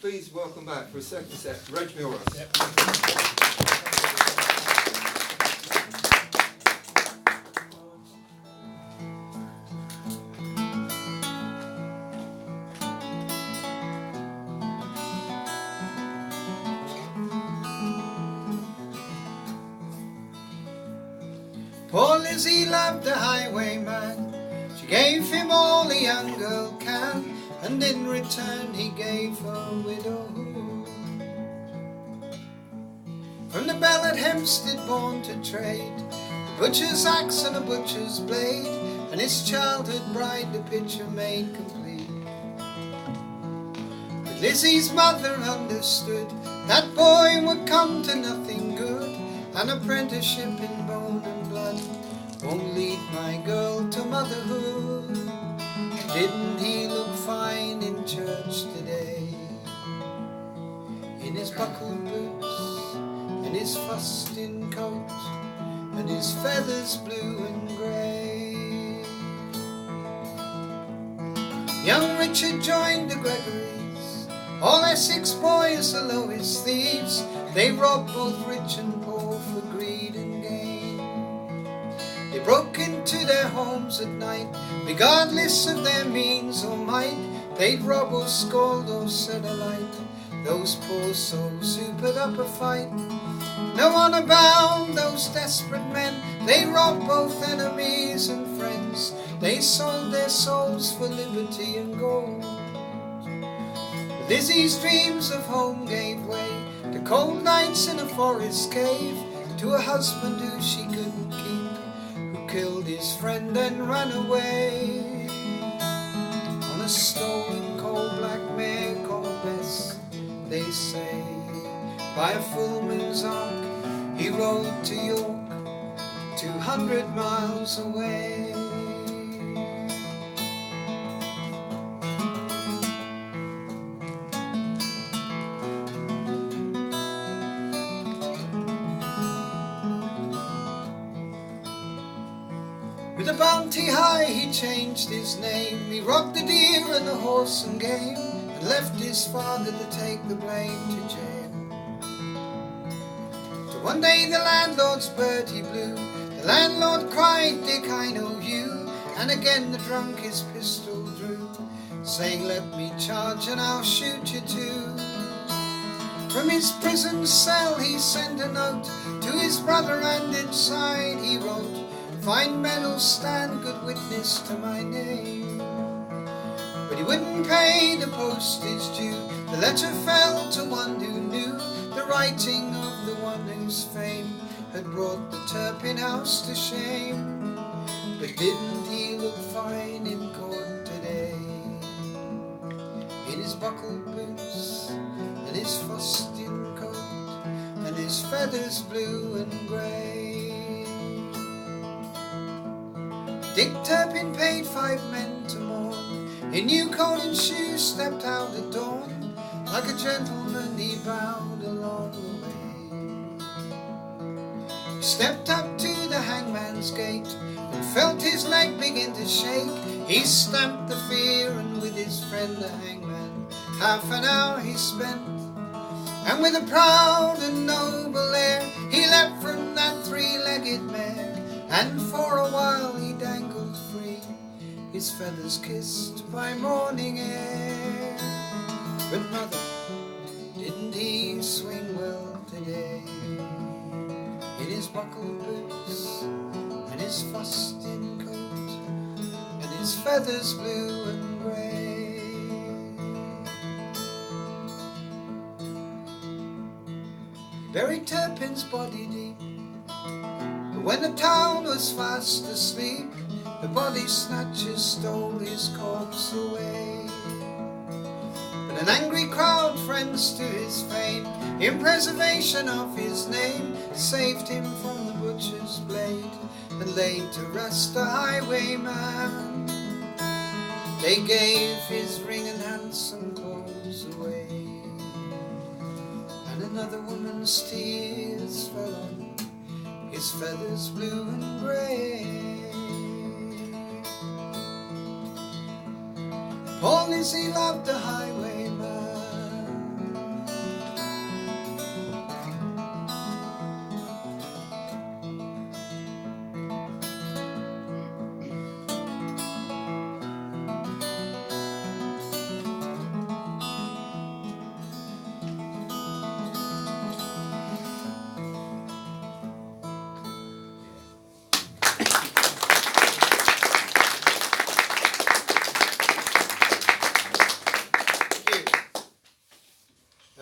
please welcome back for a second set, Reg Meuross. Yep. Poor Lizzie loved the highwayman. She gave him all a young girl can, and in return he gave her a widowhood. From the bell at Hempstead born to trade, the butcher's axe and a butcher's blade, and his childhood bride the picture made complete. But Lizzie's mother understood that boy would come to nothing good. An apprenticeship in bone and blood won't lead my girl to motherhood. Didn't he look fine in church today? In his buckled boots, and his fustian coat, and his feathers blue and grey. Young Richard joined the Gregories, all Essex boys the lowest thieves. They robbed both rich and poor for greed and gain. They broke into their homes at night, regardless of their means or might. They'd rob or scold or set alight those poor souls who put up a fight. No honor bound those desperate men, they robbed both enemies and friends. They sold their souls for liberty and gold. Lizzie's dreams of home gave way to cold nights in a forest cave, to a husband who she couldn't keep, who killed his friend and ran away. On a stolen coal-black mare called Bess, they say, by a full moon's arc he rode to York, 200 miles away. With a bounty high he changed his name. He robbed the deer and the horse and game, and left his father to take the blame to jail. So one day the landlord's bird he blew. The landlord cried, "Dick, I know you." And again the drunk his pistol drew, saying, "Let me charge and I'll shoot you too." From his prison cell he sent a note to his brother, and inside he wrote, "Find men who'll stand good witness to my name." But he wouldn't pay the postage due. The letter fell to one who knew the writing of the one whose fame had brought the Turpin house to shame. But didn't he look fine in court today? In his buckled boots, and his fustian coat, and his feathers blue and grey. Dick Turpin paid 5 men to mourn. In new coat and shoes stepped out at dawn. Like a gentleman he bowed along the way. He stepped up to the hangman's gate and felt his leg begin to shake. He stamped the fear, and with his friend the hangman half an hour he spent. And with a proud and noble air he leapt from that 3-legged mare, and for a while he dangled free, his feathers kissed by morning air. But mother, didn't he swing well today? In his buckled boots, and his fustian coat, and his feathers blue and grey. Buried Turpin's body deep, but when the town was fast asleep, the body snatchers stole his corpse away. But an angry crowd, friends to his fame, in preservation of his name, saved him from the butcher's blade, and laid to rest the highwayman. They gave his ring and handsome clothes away, and another woman's tears fell on his feathers blue and grey. Poor Lizzie loved the highwayman.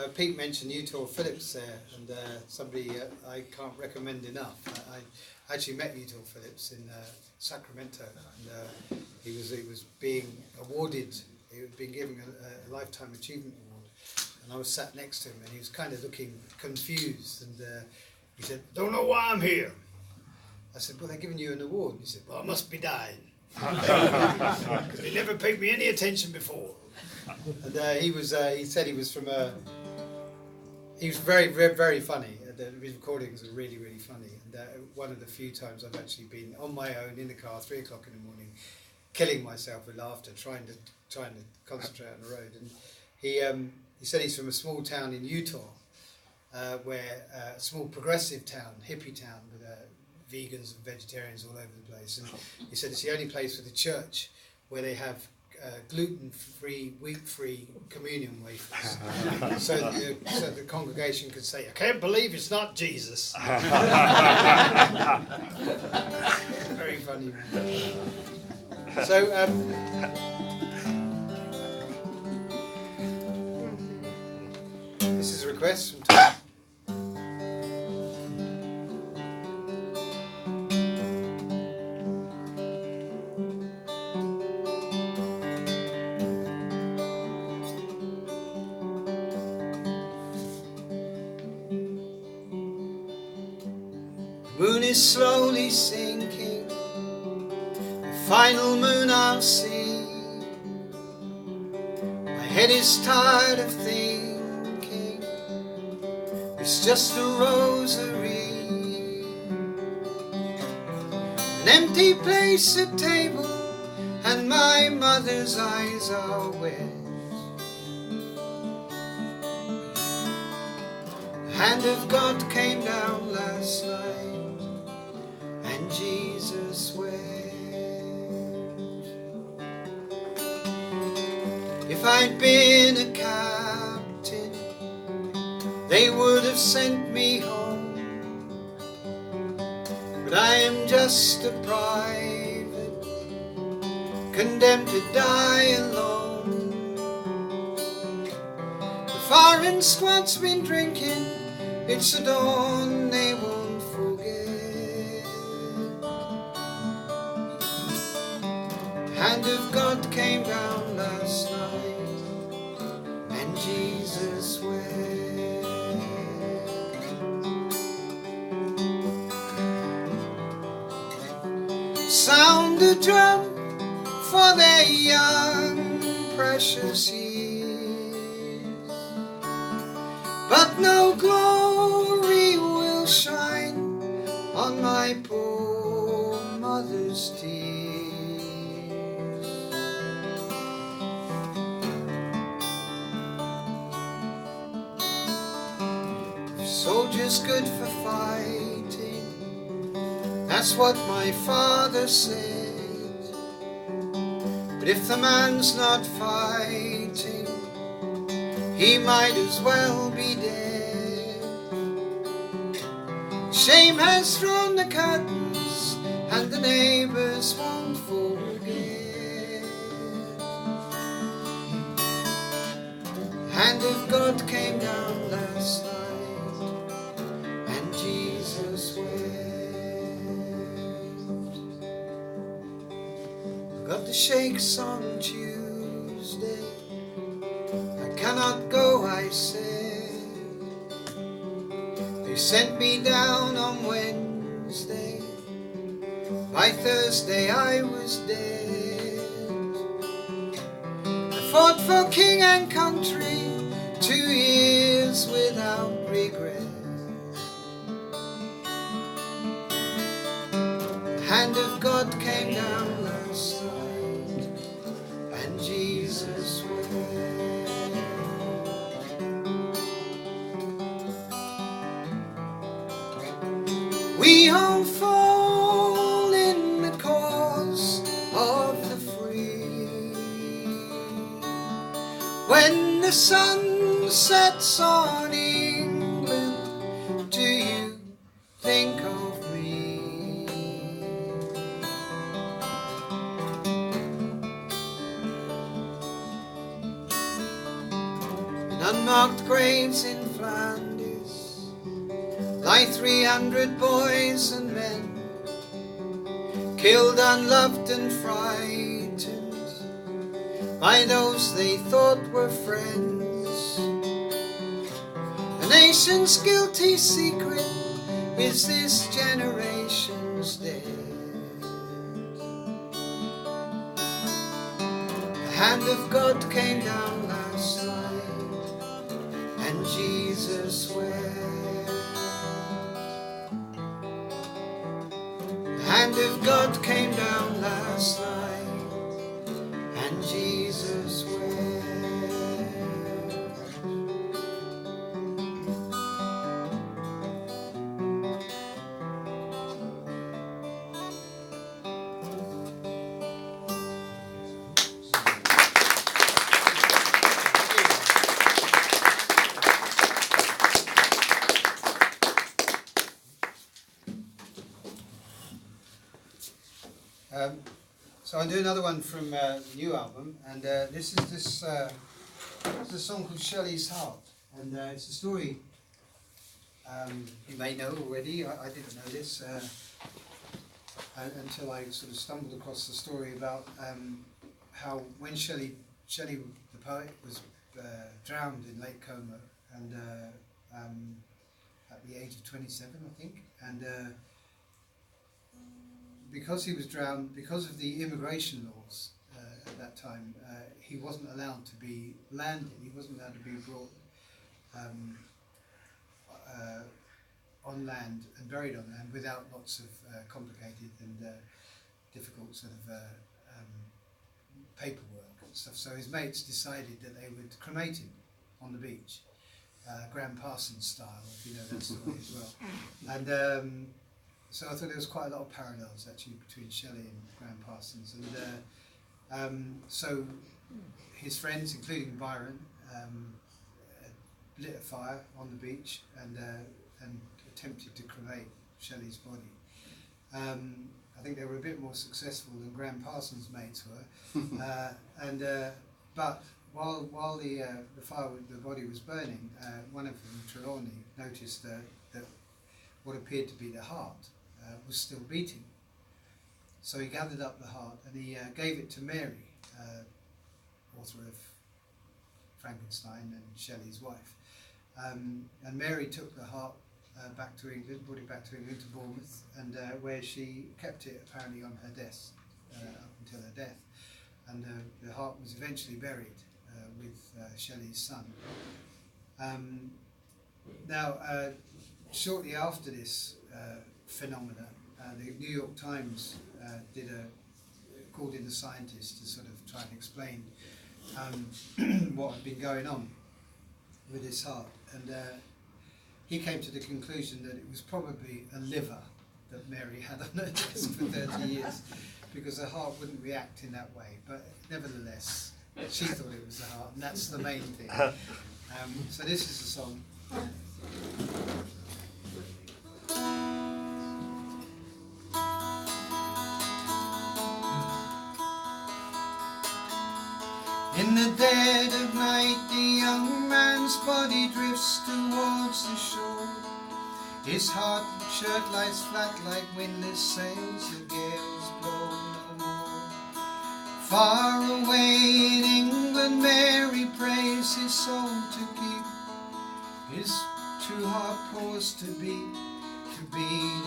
Pete mentioned Utor Phillips there, and somebody I can't recommend enough. I actually met Utor Phillips in Sacramento, and he was being awarded. He was being given a lifetime achievement award, and I was sat next to him, and he was kind of looking confused, and he said, "Don't know why I'm here." I said, "Well, they're giving you an award." And he said, "Well, I must be dying, because they never paid me any attention before." And he said he was from he was very, very, very funny. His recordings are really, really funny. And one of the few times I've actually been on my own in the car, 3 o'clock in the morning, killing myself with laughter, trying to concentrate on the road. And he said he's from a small town in Utah, where a small progressive town, hippie town, with vegans and vegetarians all over the place. And he said it's the only place with a church where they have gluten-free, wheat-free communion wafers, so the congregation could say, "I can't believe it's not Jesus." Very funny. So this is a request from Tom. Moon is slowly sinking, the final moon I'll see. My head is tired of thinking, it's just a rosary. An empty place at table, and my mother's eyes are wet. The hand of God came down last night, and Jesus wept. If I'd been a captain, they would have sent me home, but I am just a private, condemned to die alone. The foreign squad's been drinking, it's the dawn they won't forget. Hand of God came down last night, and Jesus wept. Sound the drum for their young precious years, but no glory will shine on my poor mother's tears. Soldiers good for fighting, that's what my father said. But if the man's not fighting, he might as well be dead. Shame has drawn the curtains, and the neighbours won't forget. Hand of God came down last night, and Jesus wept. Got the shakes on Tuesday, I cannot go, I said. They sent me down on Wednesday, by Thursday I was dead. I fought for king and country 2 years without regret. The hand of God came down last night, and Jesus wept. We all fall in the cause of the free. When the sun sets on England, do you think of me? And unmarked graves in Flanders lie 300 boys and men, killed, unloved and frightened by those they thought were friends. A nation's guilty secret is this generation's dead. The hand of God came down last night and Jesus wept. The hand of God came down last night and Jesus wept. So I'll do another one from the new album, and this is a song called Shelley's Heart, and it's a story you may know already. I didn't know this until I sort of stumbled across the story about how when Shelley the poet was drowned in Lake Como, and at the age of 27, I think, and because he was drowned, because of the immigration laws at that time, he wasn't allowed to be landed, he wasn't allowed to be brought on land and buried on land without lots of complicated and difficult sort of paperwork and stuff. So his mates decided that they would cremate him on the beach, Graham Parsons style, if you know that story as well. And so I thought there was quite a lot of parallels actually between Shelley and Graham Parsons, and so his friends, including Byron, lit a fire on the beach and attempted to cremate Shelley's body. I think they were a bit more successful than Graham Parsons' mates were, but while the body was burning, one of them, Trelawney, noticed that what appeared to be the heart was still beating. So he gathered up the heart and he gave it to Mary, author of Frankenstein and Shelley's wife. And Mary took the heart back to England, brought it back to England, to Bournemouth, and where she kept it apparently on her desk up until her death. And the heart was eventually buried with Shelley's son. Now, shortly after this phenomena, the New York Times called in a scientist to sort of try and explain what had been going on with his heart, and he came to the conclusion that it was probably a liver that Mary had on her desk for 30 years, because her heart wouldn't react in that way, but nevertheless she thought it was the heart, and that's the main thing. So this is the song. In the dead of night, the young man's body drifts towards the shore. His heart shirt lies flat like windless sails, the gales blow no more. Far away in England, Mary prays his soul to keep. His true heart paused to beat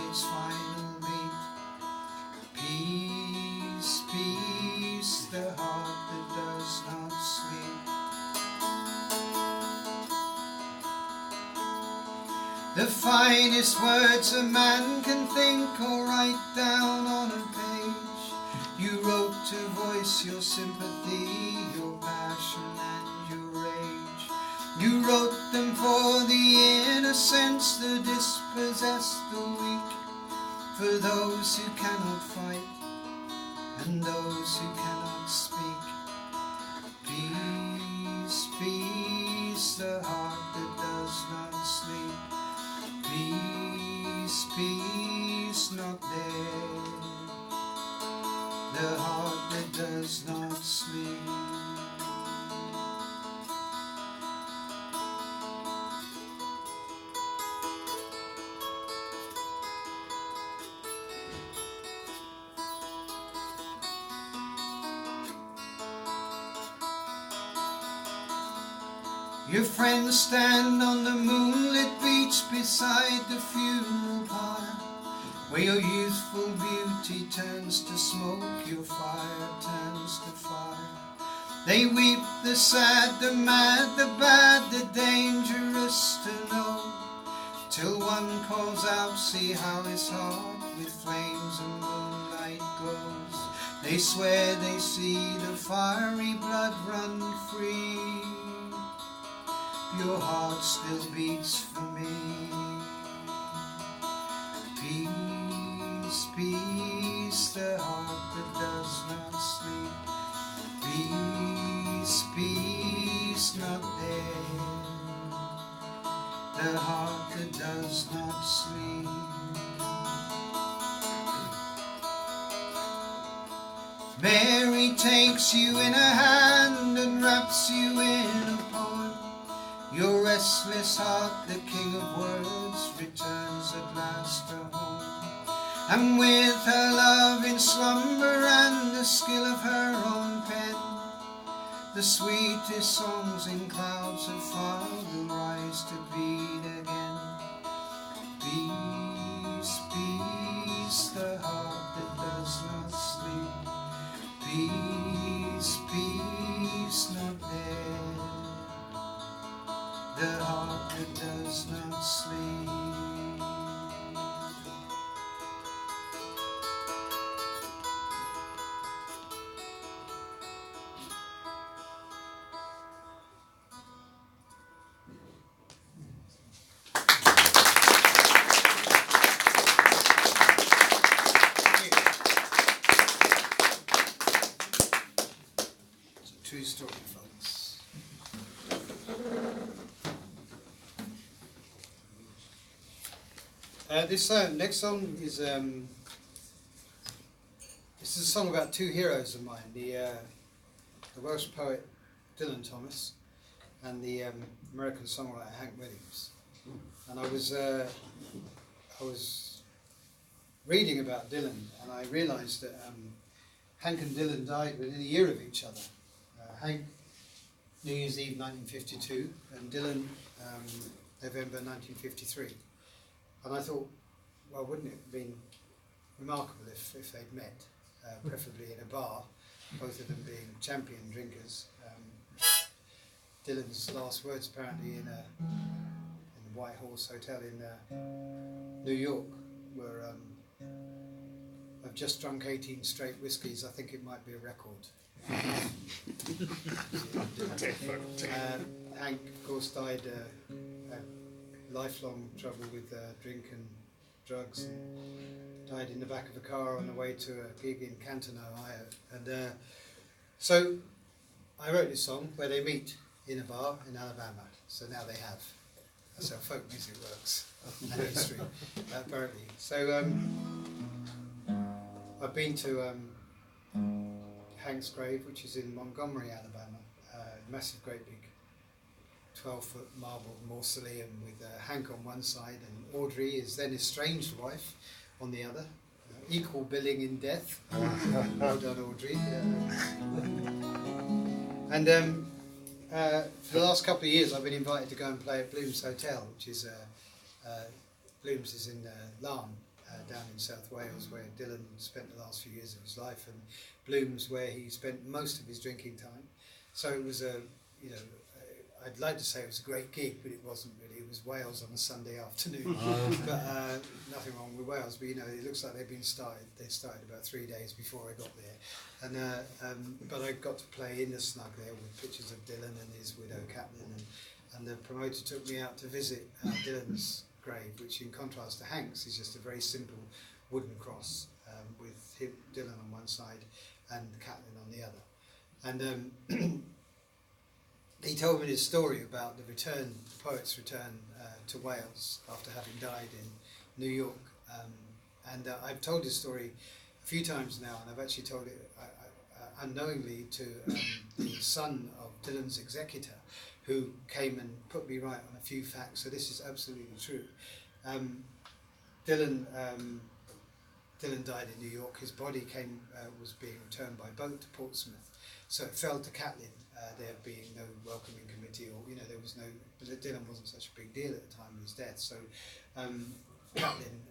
its final beat. Peace, peace, the heart that does not sleep. The finest words a man can think or write down on a page, you wrote to voice your sympathy, your passion and your rage. You wrote them for the innocents, the dispossessed, the weak, for those who cannot fight and those who cannot speak. Peace, peace, the heart that does not sleep. Peace, peace, not dead, the heart that does not sleep. Your friends stand on the moonlit beach beside the funeral pyre, where your youthful beauty turns to smoke, your fire turns to fire. They weep, the sad, the mad, the bad, the dangerous to know, till one calls out, see how his heart with flames and moonlight glows. They swear they see the fiery blood run free. Your heart still beats for me. Peace, peace, the heart that does not sleep. Peace, peace, not there. The heart that does not sleep. Mary takes you in her hand and wraps you in a poem. Your restless heart, the king of words, returns at last to home. And with her love in slumber and the skill of her own pen, the sweetest songs in clouds of fire will rise to beat again. Peace, peace, the heart that does not sleep. Peace, peace, not there. The heart that does not sleep. It's a true story, folks. This next song is this is a song about two heroes of mine: the Welsh poet Dylan Thomas and the American songwriter Hank Williams. And I was reading about Dylan, and I realised that Hank and Dylan died within a year of each other. Hank, New Year's Eve 1952, and Dylan, November 1953. And I thought, well, wouldn't it have been remarkable if they'd met, preferably in a bar, both of them being champion drinkers. Dylan's last words apparently in the White Horse Hotel in New York were, I've just drunk 18 straight whiskies, I think it might be a record. Hank, of course, died, had lifelong trouble with drink and drugs, and died in the back of a car on the way to a gig in Canton, Ohio. And so I wrote this song where they meet in a bar in Alabama. So now they have. That's how folk music works, and history, apparently. So I've been to Hank's grave, which is in Montgomery, Alabama. Massive, great big 12-foot marble mausoleum with Hank on one side and Audrey, his then estranged wife, on the other. Equal billing in death. Well done, Audrey. And for the last couple of years I've been invited to go and play at Bloom's Hotel, which is Bloom's is in Larne, down in South Wales, where Dylan spent the last few years of his life, and Bloom's where he spent most of his drinking time. So it was I'd like to say it was a great gig, but it wasn't really. It was Wales on a Sunday afternoon. But nothing wrong with Wales, but it looks like they've been started. They started about 3 days before I got there, and but I got to play in the snug there with pictures of Dylan and his widow Catelyn, and the promoter took me out to visit Dylan's grave, which in contrast to Hank's is just a very simple wooden cross with Dylan on one side and Catelyn on the other, and. He told me this story about the poet's return to Wales after having died in New York. And I've told this story a few times now, and I've actually told it unknowingly to the son of Dylan's executor, who came and put me right on a few facts, so this is absolutely true. Dylan died in New York. His body was being returned by boat to Portsmouth, so it fell to Catelyn there being no welcoming committee, or there was no. Dylan wasn't such a big deal at the time of his death. So Catelyn,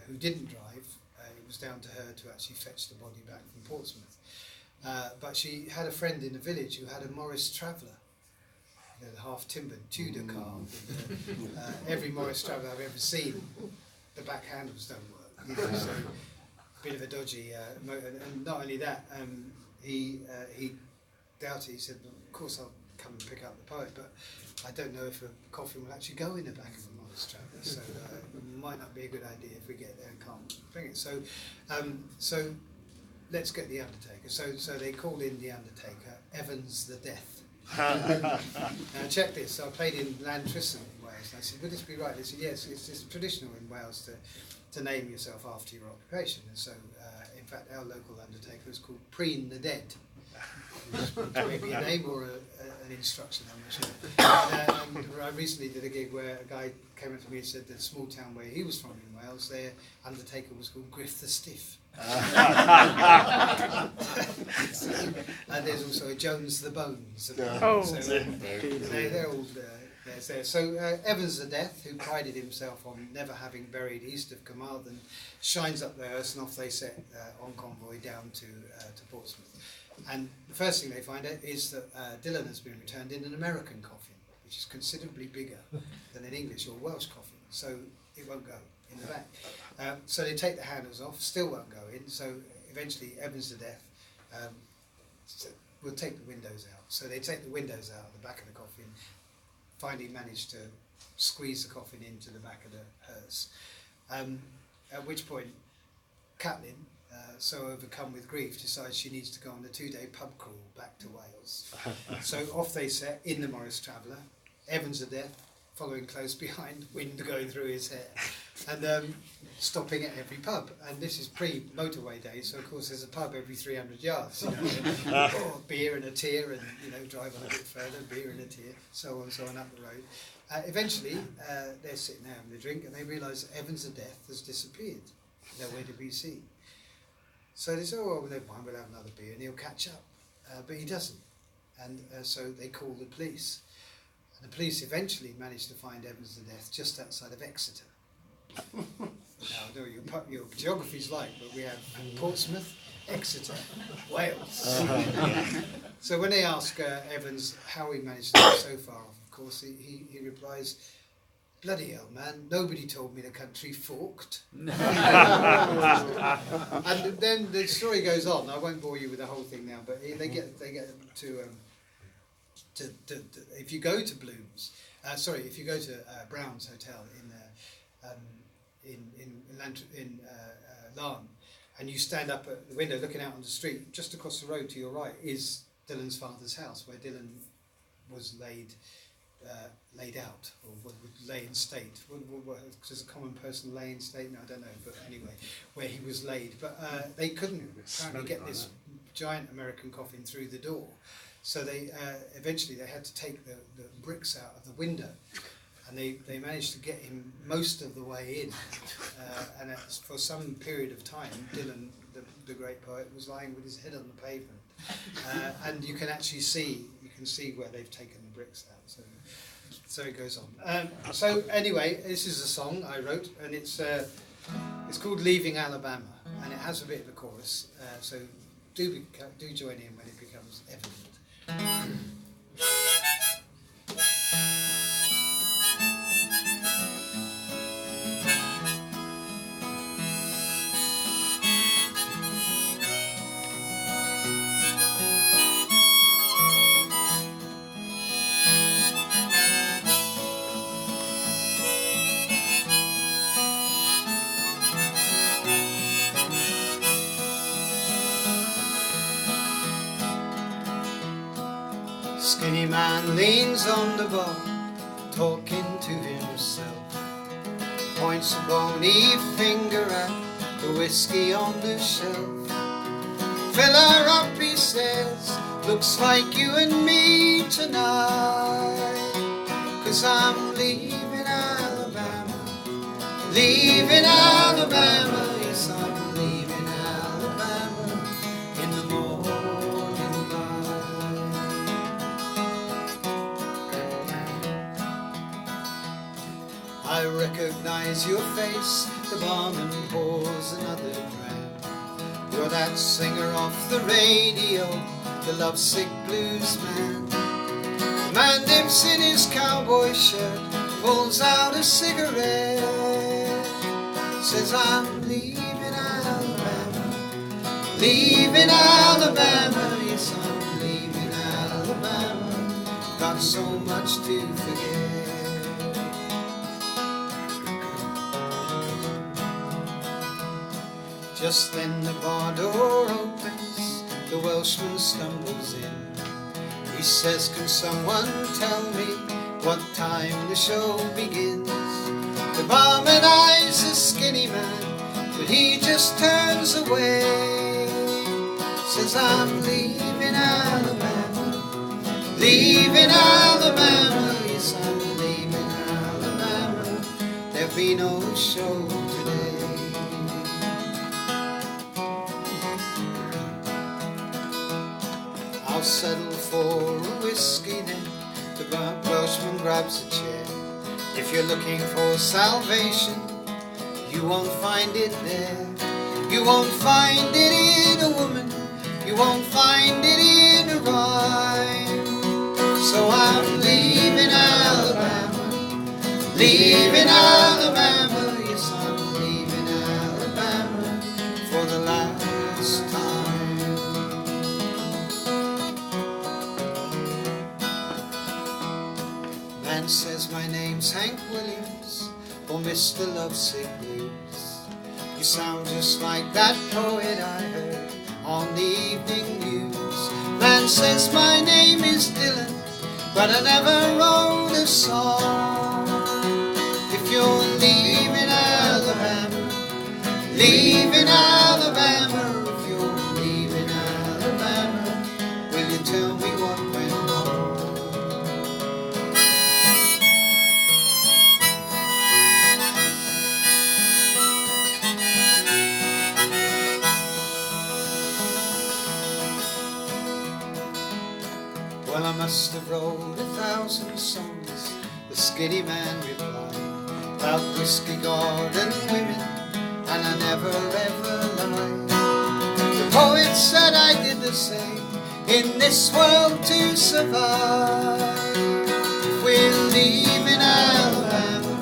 who didn't drive, it was down to her to actually fetch the body back from Portsmouth. But she had a friend in the village who had a Meuross Traveller, the half-timbered Tudor car. With, every Meuross Traveller I've ever seen, the back handles don't work. So a bit of a dodgy motor. And not only that, he doubted. He said, well, "Of course I'll come and pick up the poet, but I don't know if a coffin will actually go in the back of a Meuross Traveller, so it might not be a good idea if we get there and can't bring it." So, let's get the undertaker. So they called in the undertaker, Evans the Death. Now check this. So I played in Llantrison in Wales, and I said, "Would this be right?" They said, "Yes, it's traditional in Wales to name yourself after your occupation." And so, in fact, our local undertaker is called Preen the Dead. Maybe a name or an instruction, I'm not sure. And I recently did a gig where a guy came up to me and said that the small town where he was from in Wales, their undertaker was called Griff the Stiff. And there's also a Jones the Bones. They're all there. So Evans the Death, who prided himself on never having buried east of Carmarthen, shines up the hearse, and off they set on convoy down to Portsmouth. And the first thing they find out is that Dylan has been returned in an American coffin, which is considerably bigger than an English or Welsh coffin, so it won't go in the back. So they take the handles off, still won't go in, so eventually Evans the Death will take the windows out. So they take the windows out of the back of the coffin, finally manage to squeeze the coffin into the back of the hearse. At which point Catelyn, so overcome with grief, decides she needs to go on a 2-day pub crawl back to Wales. So off they set in the Meuross Traveller, Evans the Death following close behind, wind going through his hair, and stopping at every pub. And this is pre-motorway days, so of course there's a pub every 300 yards. Beer and a tear, and drive on a bit further, beer and a tear, so on up the road. Eventually, they're sitting there having a drink, and they realise that Evans the Death has disappeared, nowhere to be seen. So they say, "Oh, well, never mind, we'll have another beer and he'll catch up." But he doesn't. And so they call the police. And the police eventually manage to find Evans the Death just outside of Exeter. Now, I know your geography's like, but we have Portsmouth, Exeter, Wales. So when they ask Evans how he managed to get so far off, of course, he replies, "Bloody hell, man, nobody told me the country forked." And then the story goes on. I won't bore you with the whole thing now, but they get to if you go to if you go to Brown's Hotel in Larne, and you stand up at the window looking out on the street, just across the road to your right is Dylan's father's house, where Dylan was laid out, or would lay in state. Does a common person lay in state? No, I don't know, but anyway, where he was laid. But they couldn't apparently get this giant American coffin through the door, so they eventually they had to take the bricks out of the window, and they managed to get him most of the way in, and for some period of time, Dylan, the great poet, was lying with his head on the pavement, and you can actually see where they've taken the bricks out. So it goes on. So anyway, this is a song I wrote, and it's called "Leaving Alabama," and it has a bit of a chorus. So do join in when it becomes evident. Skinny man leans on the bar, talking to himself, points a bony finger at the whiskey on the shelf. "Fill her up," he says, "looks like you and me tonight, 'cause I'm leaving Alabama, leaving Alabama, yes, I'm leaving Alabama in the morning light." I recognize your face. The barman pours another dram. You're that singer off the radio, the lovesick blues man. The man dips in his cowboy shirt, pulls out a cigarette, says, I'm leaving Alabama, leaving Alabama, yes, I'm leaving Alabama, got so much to forget. Just then the bar door opens, the Welshman stumbles in. He says, can someone tell me what time the show begins? The barman eyes a skinny man, but he just turns away. Says, I'm leaving Alabama, leaving Alabama, yes, I'm leaving Alabama, there'll be no show today. I'll settle for a whiskey then. The Welshman grabs a chair. If you're looking for salvation, you won't find it there. You won't find it in a woman, you won't find it in a rhyme. So I'm leaving Alabama, leaving Alabama, yes, I'm leaving Alabama for the last time. Man says, my name's Hank Williams, or Mr. Lovesick Blues. You sound just like that poet I heard on the evening news. Man says, my name is Dylan, but I never wrote a song. If you're leaving Alabama, leaving Alabama, if you're leaving Alabama, will you tell me what went wrong? Well, I must have wrote 1,000 songs, the skinny man replied, about whiskey garden women, and I never ever lied. The poet said I did the same, in this world to survive. If we're leaving Alabama,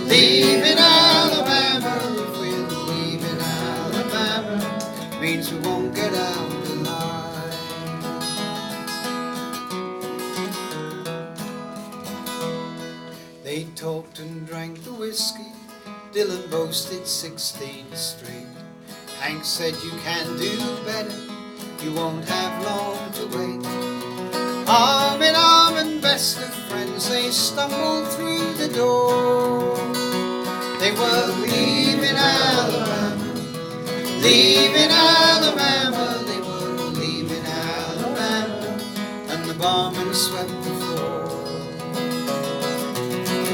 leaving Alabama, if we're leaving Alabama, means we won't get out alive. They talked and drank the whiskey, Dylan boasted 16th Street. Hank said, you can do better, you won't have long to wait. Arm in arm and best of friends, they stumbled through the door. They were leaving Alabama, leaving Alabama, they were leaving Alabama, and the barman swept the floor.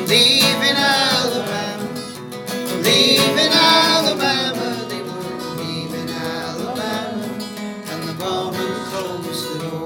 Leaving Alabama, leaving Alabama, they were leaving Alabama, and the barman closed the door.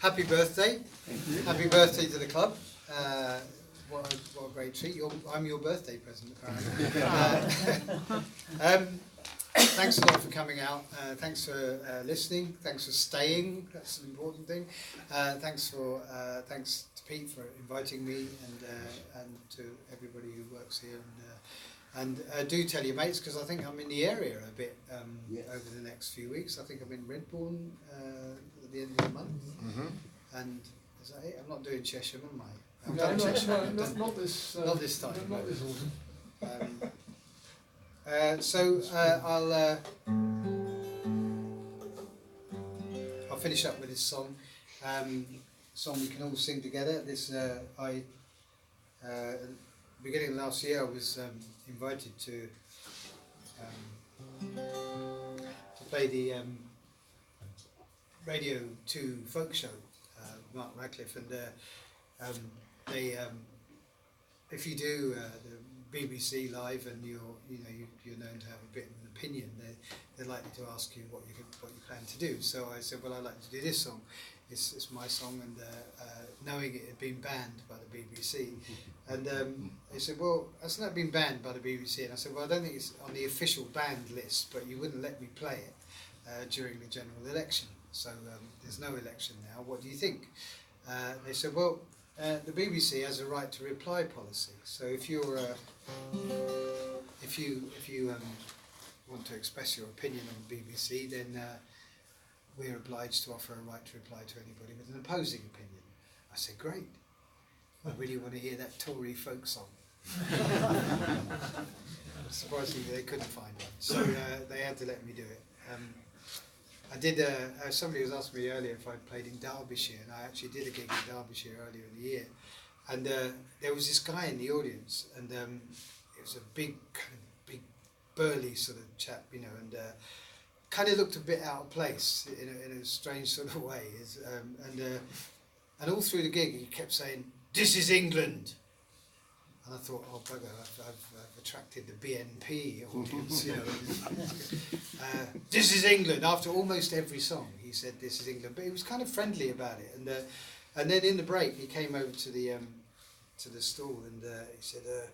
Happy birthday. Thank you. Happy birthday to the club. What a great treat. I'm your birthday present, apparently. Thanks a lot for coming out. Thanks for listening. Thanks for staying. That's an important thing. Thanks to Pete for inviting me, and to everybody who works here. And do tell your mates, because I think I'm in the area a bit yes. over the next few weeks. I think I'm in Redbourne at the end of the month. Mm-hmm. And is that it? I'm not doing Cheshire, am I? Not this time. Not this autumn. I'll finish up with this song. Song we can all sing together. This beginning of last year, I was invited to play the Radio 2 folk show, Mark Radcliffe, and they, if you do the BBC live and you're known to have a bit of an opinion, they're likely to ask you what you plan to do. So I said, well, I'd like to do this song. It's my song, and knowing it had been banned by the BBC, and they said, well, it's not been banned by the BBC, and I said, well, I don't think it's on the official banned list, but you wouldn't let me play it during the general election, so there's no election now. What do you think? They said, well, the BBC has a right to reply policy, so if you're if you want to express your opinion on the BBC, then we're obliged to offer a right to reply to anybody with an opposing opinion. I said, great. I really want to hear that Tory folk song. Surprisingly, they couldn't find one, so they had to let me do it. I did. Somebody was asking me earlier if I'd played in Derbyshire, and I actually did a gig in Derbyshire earlier in the year. And there was this guy in the audience, and it was a big, burly sort of chap, and kind of looked a bit out of place in a strange sort of way. And all through the gig, he kept saying, "This is England." And I thought, oh bugger, I've attracted the BNP audience, This is England. After almost every song, he said, "This is England," but he was kind of friendly about it. And then in the break, he came over to the stall, and he said, "You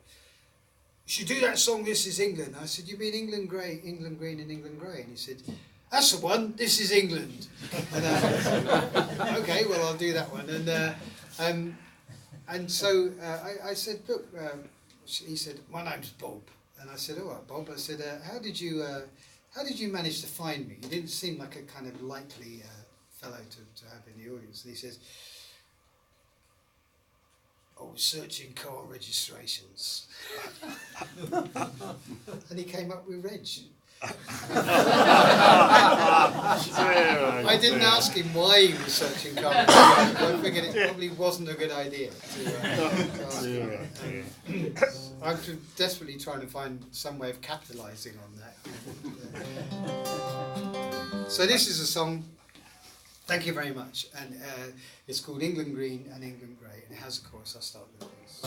should do that song, 'This is England.'" I said, "You mean England Grey, England Green, and England Grey?" And he said, "That's the one. This is England." And okay, well, I'll do that one. And so I said, "Look," he said, "My name's Bob." And I said, "All right, Bob." I said, how did you manage to find me? You didn't seem like a kind of likely fellow to have in the audience." And he says, "I was searching car registrations." And he came up with Reg. I didn't ask him why he was searching car registrations. I figured it probably wasn't a good idea to ask him. I'm desperately trying to find some way of capitalising on that. So this is a song, thank you very much, and it's called England Green and England Grey, and it has a chorus. I'll start with this.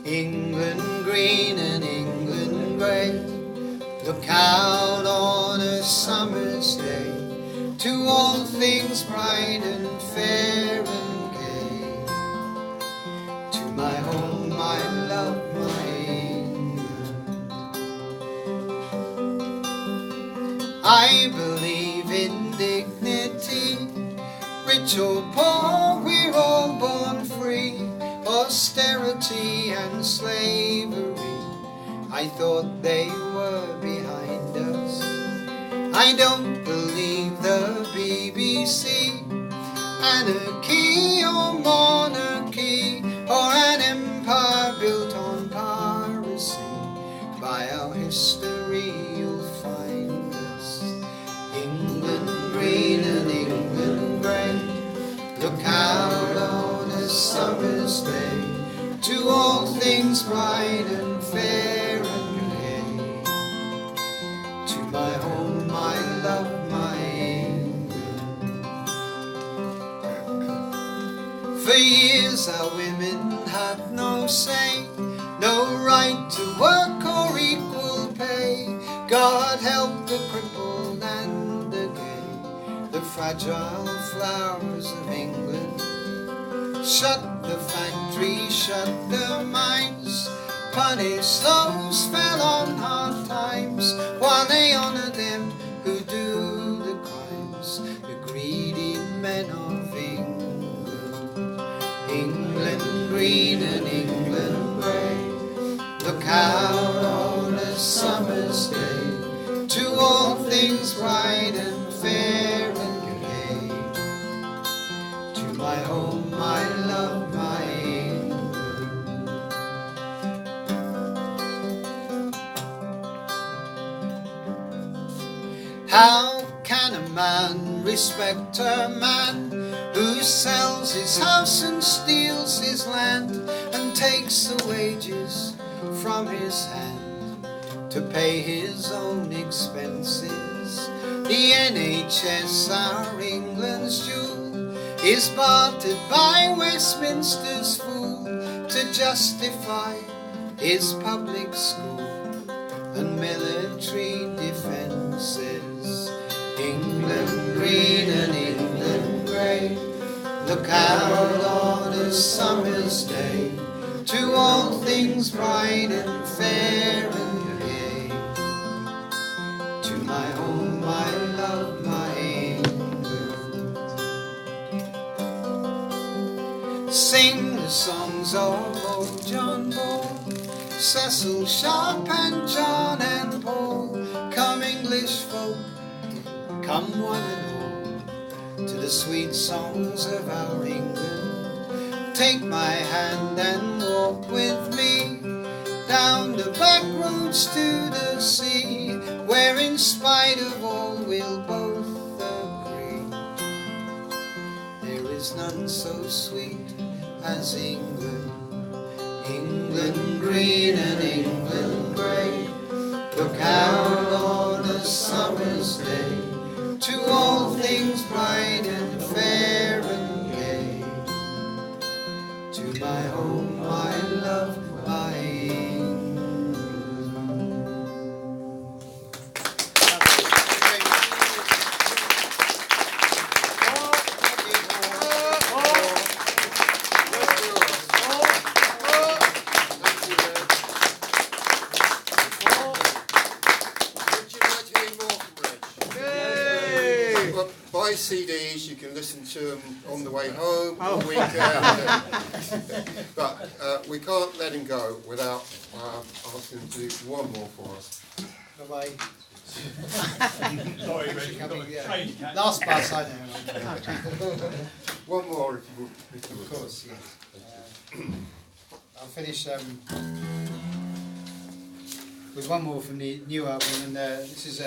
England green and England grey, look out on a summer's day, to all things bright and fair and gay, to my home, my love, my England. I believe in dignity, rich or poor, we're all born free. Austerity and slavery, I thought they were behind us. I don't believe the BBC, anarchy or monarchy, or an empire built on piracy. By our history you'll find us. England green and England grey, look out on a summer's day, to all things bright and fair and gay, to my home, my love, my England. For years our women had no say, no right to work or equal pay. God help the crippled and the gay, the fragile flowers of England. Shut the factories, shut the mines, punish those fell on hard times, while they honour them who do the crimes, the greedy men of England. England green and England grey, look out on a summer's day, to all things bright and fair and gay, to my home, my love, my England. How can a man respect a man who sells his house and steals his land and takes the wages from his hand to pay his own expenses. The NHS, our England's jewel, is bartered by Westminster's fool to justify his public school and military defences. England green and England grey, look out on a summer's day to all things bright and fair and gay. To my home, my love, my England. Sing the songs of old John Bull, Cecil Sharp and John and Paul. Come English folk, come one and all, to the sweet songs of our England. Take my hand and walk with me down the back roads to the sea, where in spite of all we'll both agree there is none so sweet as England. England green and England grey, look out on a summer's day to all things bright and fair and gay. To my home, my love, my England. Buy CDs, you can listen to them on the way home, all weekend. But we can't let him go without asking him to do one more for us. Bye-bye. Sorry, Rich. Last bus, I know. One more if you would. Of course, yeah. I'll finish with one more from the new album, and this is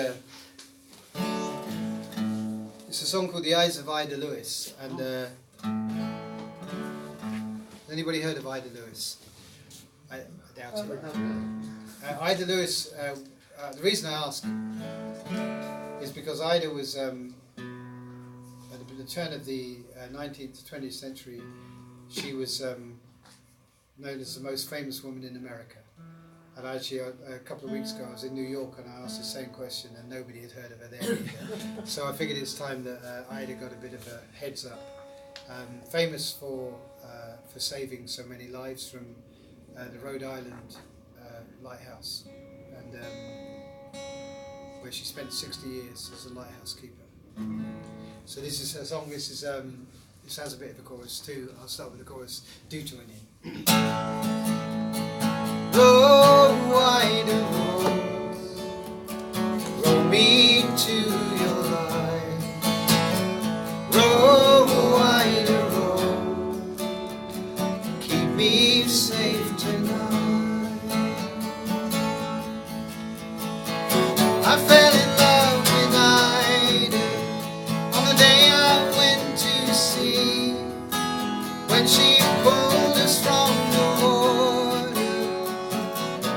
it's a song called The Eyes of Ida Lewis. And anybody heard of Ida Lewis? I doubt it. Ida Lewis, the reason I ask is because Ida was at the turn of the 19th to 20th century, she was known as the most famous woman in America. And actually, a couple of weeks ago, I was in New York and I asked the same question, and nobody had heard of her there either. So I figured it's time that Ida got a bit of a heads up. Famous for saving so many lives from the Rhode Island lighthouse, and where she spent 60 years as a lighthouse keeper. So this is her song. This has a bit of a chorus too. I'll start with the chorus. Do join in. Oh, Ida Rose, row me to your light. Row, Ida Rose, keep me safe tonight. I fell in love with Ida on the day I went to sea, when she pulled us from the water,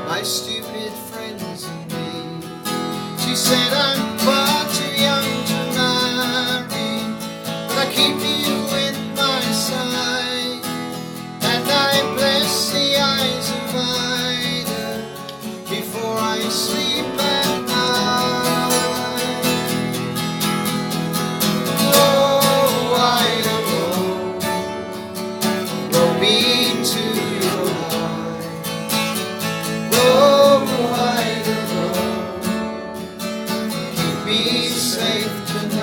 my stupid friends and me. She said, I'm far too young to marry, but I keep you in my sight, and I bless the eyes of Ida before I sleep at night. Oh, Ida, row me to your light. Oh, Ida, keep me safe tonight.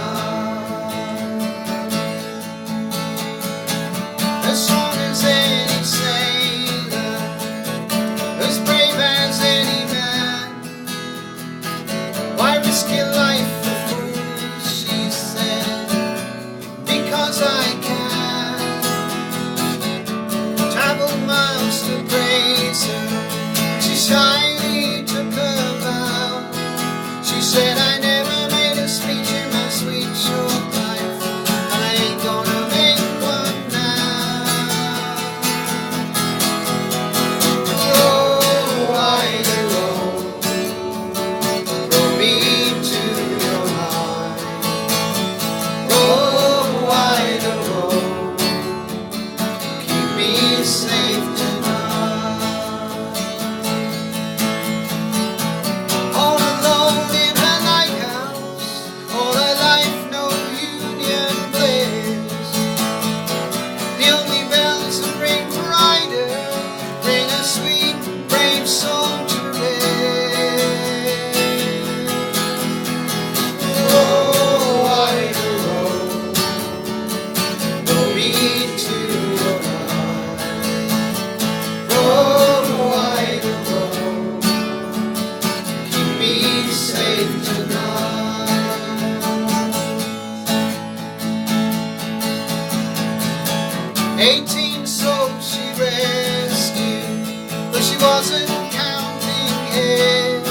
years.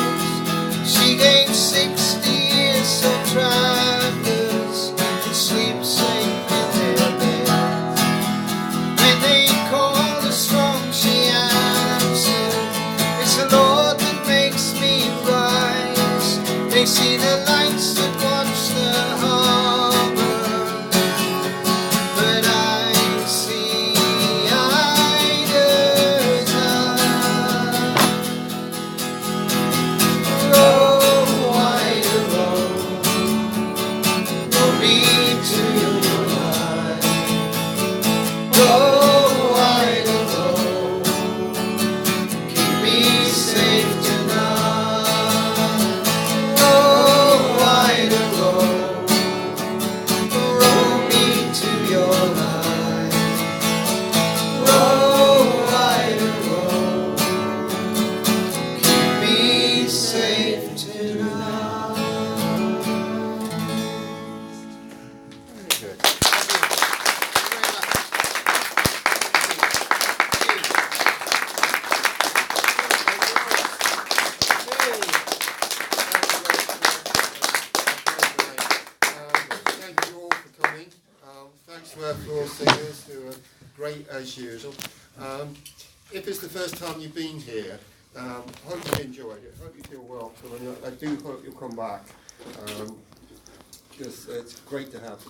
She gave 60 years of travelers to sleep safe in their beds. When they called her strong, she answered, "It's the Lord that makes me rise." They see the lights that watch the harbor, but I see Ida's eye. Row, Ida, row, row me to your light. Row, Ida, row, keep me safe tonight. Row, Ida, row, row me to your light. Row, Ida, row, keep me safe tonight. Very good. Thank you all for coming. Thanks to our floor singers who are great as usual. If it's the first time you've been here, I hope you enjoyed it. I hope you feel welcome, and I do hope you'll come back. Because it's great to have